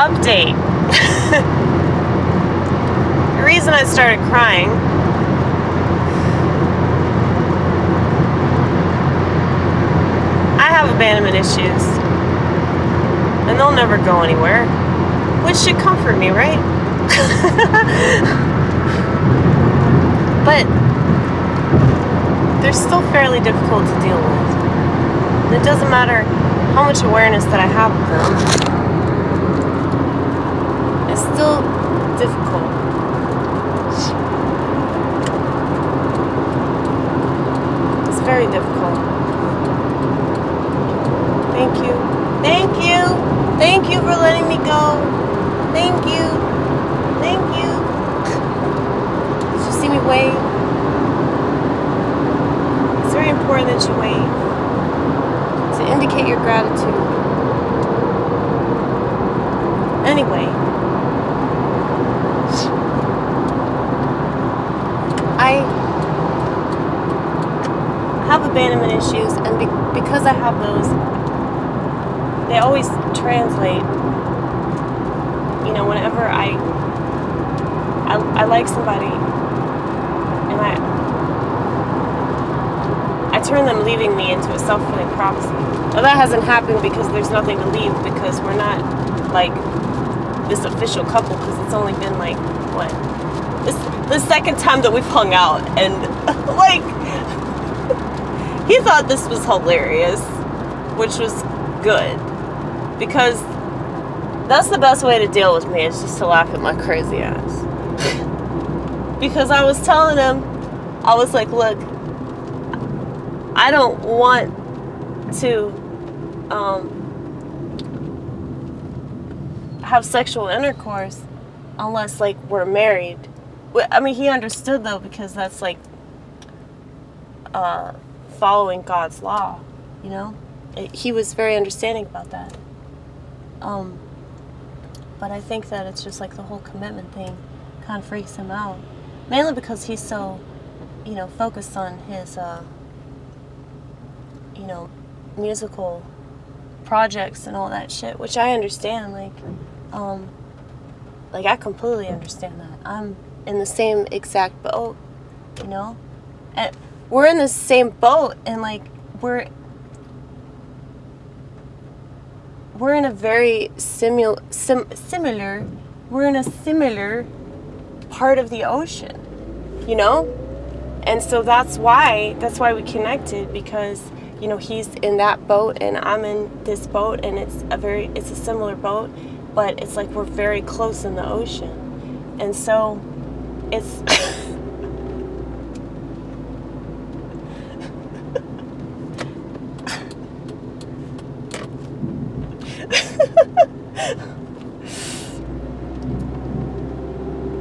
update. The reason I started crying I have abandonment issues, and they'll never go anywhere, which should comfort me, right? But they're still fairly difficult to deal with. And it doesn't matter how much awareness that I have of them, it's still difficult. It's very difficult. Thank you. Thank you. Thank you for letting me go. Thank you. Thank you. Did you see me wave? It's very important that you wave to indicate your gratitude. Anyway, I have abandonment issues, and because I have those, they always translate. You know, whenever I like somebody, and I turn them leaving me into a self-fulfilling prophecy. Now that hasn't happened because there's nothing to leave, because we're not like this official couple, because it's only been like, what? This the second time that we've hung out, and like, he thought this was hilarious, which was good, because that's the best way to deal with me, is just to laugh at my crazy ass. Because I was telling him, I was like, look, I don't want to have sexual intercourse unless like we're married. I mean, he understood though, because that's like following God's law, you know. He was very understanding about that. But I think that it's just like the whole commitment thing kind of freaks him out, mainly because he's so, you know, focused on his you know, musical projects and all that shit, which I understand. Like I completely understand that. I'm in the same exact boat, you know, and we're in the same boat, and like we're in a very similar part of the ocean, you know, and so that's why we connected, because, you know, he's in that boat and I'm in this boat, and it's a similar boat, but it's like we're very close in the ocean, and so it's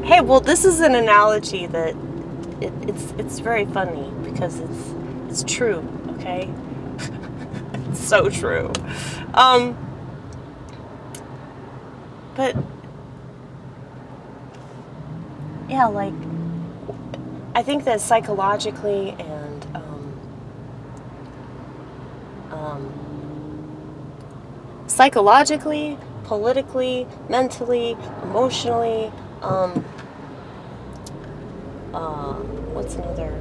hey, well, this is an analogy that it's very funny, because it's true, okay? It's so true. But yeah, like, I think that psychologically and politically, mentally, emotionally, what's another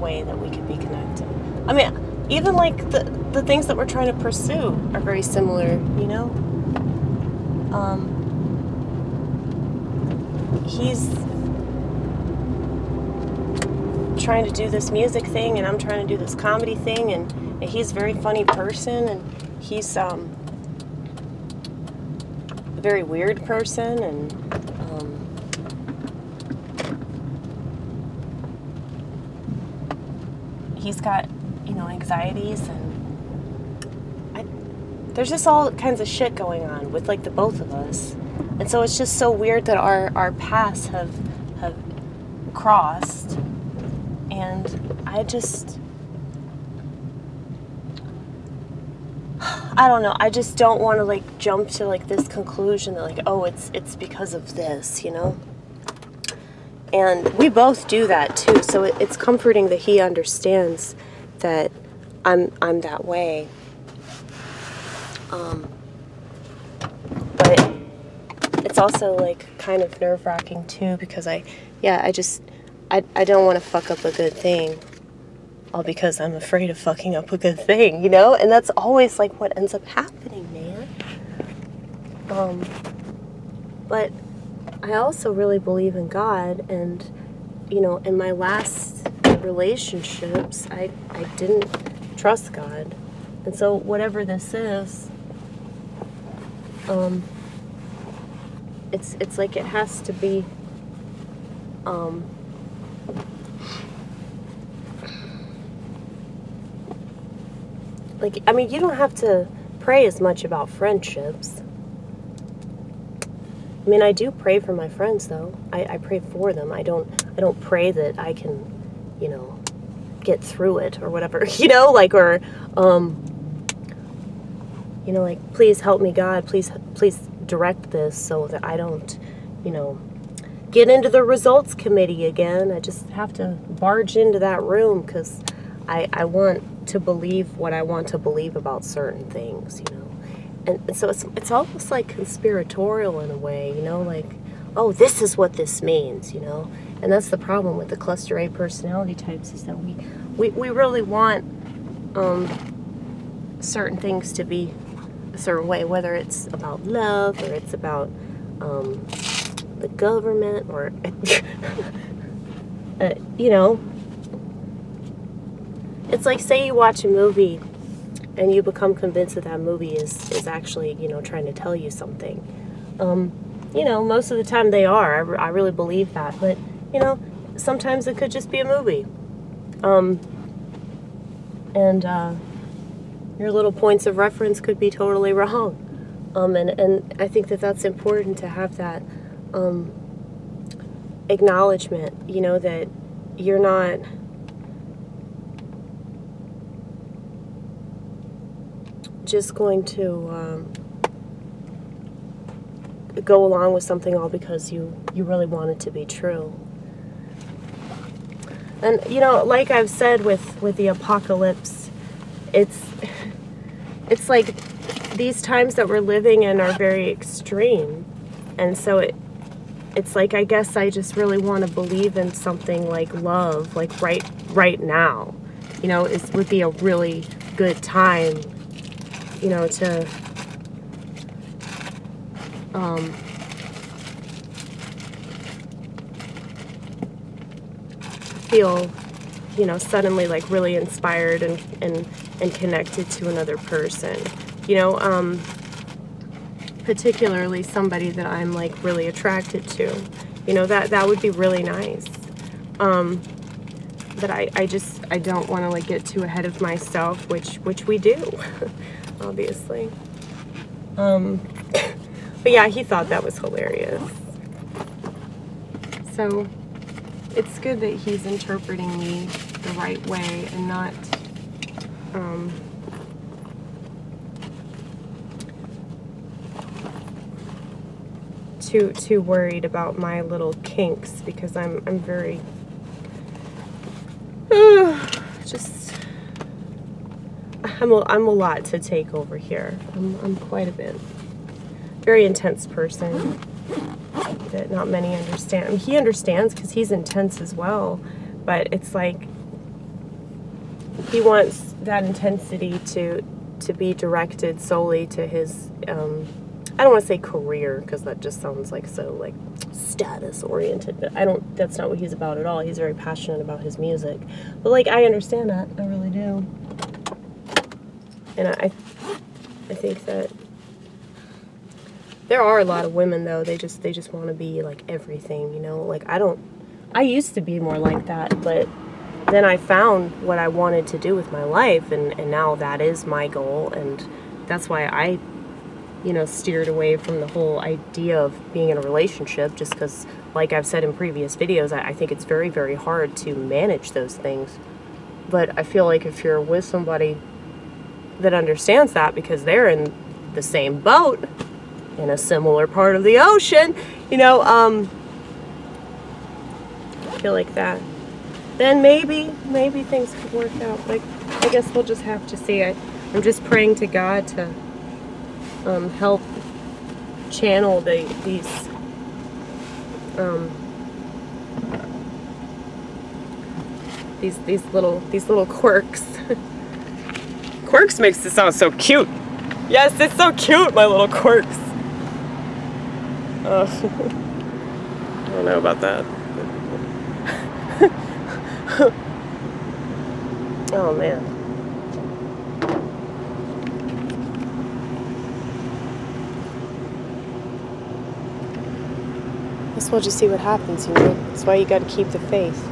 way that we could be connected? I mean, even like the things that we're trying to pursue are very similar, you know? He's trying to do this music thing, and I'm trying to do this comedy thing, and he's a very funny person, and he's a very weird person, and he's got, you know, anxieties, and there's just all kinds of shit going on with like the both of us, and so it's just so weird that our paths have crossed, and I don't know, I just don't want to like jump to like this conclusion that like, oh, it's because of this, you know. And we both do that too, so it's comforting that he understands that I'm that way. But also like kind of nerve-wracking too, because I don't want to fuck up a good thing, all because I'm afraid of fucking up a good thing, you know? And that's always like what ends up happening, man. But I also really believe in God, and, you know, in my last relationships, I didn't trust God. And so whatever this is, it's like it has to be, like, I mean, you don't have to pray as much about friendships. I mean, I do pray for my friends, though. I pray for them. I don't pray that I can, you know, get through it or whatever, you know, like, or, you know, like, please help me, God, please direct this so that I don't, you know, get into the results committee again. I just have to barge into that room because I want to believe what I want to believe about certain things, you know. And so it's almost like conspiratorial in a way, you know, like, oh, this is what this means, you know. And that's the problem with the cluster A personality types, is that we really want certain things to be a certain way, whether it's about love or it's about the government or, you know. It's like, say you watch a movie and you become convinced that that movie is actually, you know, trying to tell you something. You know, most of the time they are. I really believe that. But, you know, sometimes it could just be a movie. And your little points of reference could be totally wrong. And I think that that's important to have that acknowledgement, you know, that you're not just going to go along with something all because you really want it to be true. And, you know, like I've said with the apocalypse, it's like these times that we're living in are very extreme. And so it's like, I guess I just really want to believe in something like love, like right now. You know, it would be a really good time, you know, to feel, you know, suddenly like really inspired and connected to another person. You know, particularly somebody that I'm like really attracted to. You know, that would be really nice. But I don't want to like get too ahead of myself, which we do. Obviously. But yeah, he thought that was hilarious. So it's good that he's interpreting me the right way and not too worried about my little kinks, because I'm very I'm a lot to take over here. I'm quite a bit. Very intense person that not many understand. I mean, he understands because he's intense as well, but it's like he wants that intensity to be directed solely to his I don't want to say career, because that just sounds like so like status oriented, but that's not what he's about at all. He's very passionate about his music. But like, I understand that. I really do. And I think that there are a lot of women, though, they just want to be like everything, you know? Like, I used to be more like that, but then I found what I wanted to do with my life, and now that is my goal, and that's why I, you know, steered away from the whole idea of being in a relationship, just because, like I've said in previous videos, I think it's very, very hard to manage those things. But I feel like if you're with somebody that understands that, because they're in the same boat, in a similar part of the ocean, you know, I feel like that, then maybe things could work out. But I guess we'll just have to see. I'm just praying to God to help channel these these little quirks. Quirks makes it sound so cute. Yes, it's so cute, my little quirks. I don't know about that. Oh man. Guess we'll just see what happens, you know. That's why you gotta keep the faith.